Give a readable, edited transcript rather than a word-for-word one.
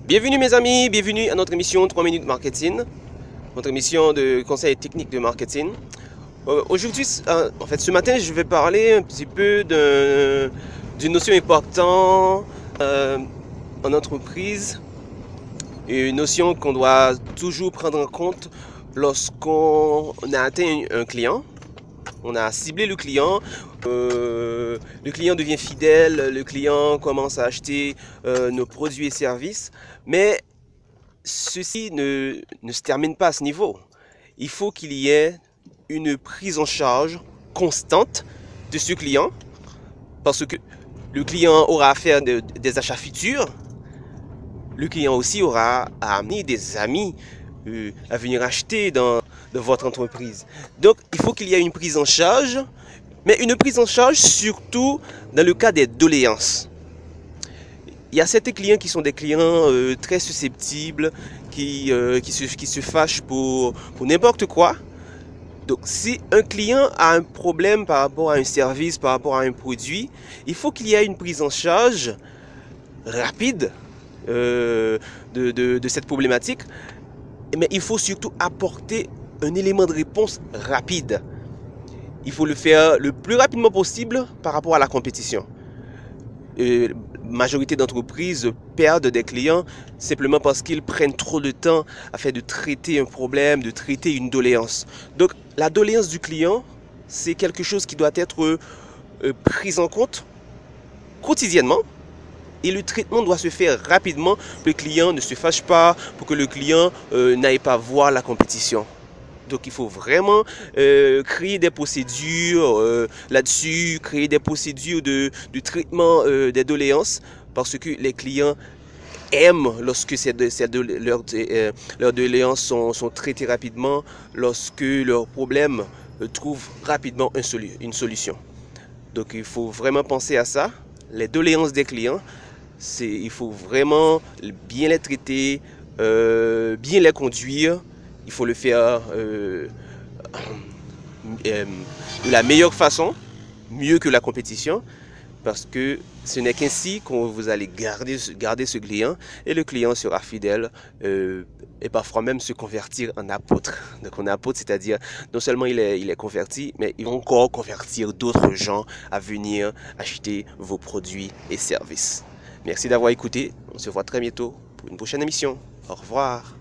Bienvenue mes amis, bienvenue à notre émission 3 minutes marketing, notre émission de conseils techniques de marketing. Aujourd'hui, en fait ce matin, je vais parler un petit peu d'une notion importante en entreprise, une notion qu'on doit toujours prendre en compte lorsqu'on a atteint un client. On a ciblé le client devient fidèle, le client commence à acheter nos produits et services, mais ceci ne se termine pas à ce niveau. Il faut qu'il y ait une prise en charge constante de ce client, parce que le client aura à faire des achats futurs, le client aussi aura à amener des amis à venir acheter dans votre entreprise. Donc, il faut qu'il y ait une prise en charge, mais une prise en charge surtout dans le cas des doléances. Il y a certains clients qui sont des clients très susceptibles, qui se fâchent pour n'importe quoi. Donc, si un client a un problème par rapport à un service, par rapport à un produit, il faut qu'il y ait une prise en charge rapide de cette problématique. Mais il faut surtout apporter un élément de réponse rapide. Il faut le faire le plus rapidement possible par rapport à la compétition. La majorité d'entreprises perdent des clients simplement parce qu'ils prennent trop de temps afin de traiter un problème, de traiter une doléance. Donc la doléance du client, c'est quelque chose qui doit être pris en compte quotidiennement. Et le traitement doit se faire rapidement pour que le client ne se fâche pas, pour que le client n'aille pas voir la compétition. Donc il faut vraiment créer des procédures là-dessus, créer des procédures de traitement des doléances, parce que les clients aiment lorsque leurs doléances sont traitées rapidement, lorsque leurs problèmes trouvent rapidement une solution. Donc il faut vraiment penser à ça, les doléances des clients. Il faut vraiment bien les traiter, bien les conduire. Il faut le faire de la meilleure façon, mieux que la compétition, parce que ce n'est qu'ainsi que vous allez garder ce client et le client sera fidèle et parfois même se convertir en apôtre. Donc en apôtre, c'est-à-dire non seulement il est converti, mais il va encore convertir d'autres gens à venir acheter vos produits et services. Merci d'avoir écouté. On se voit très bientôt pour une prochaine émission. Au revoir.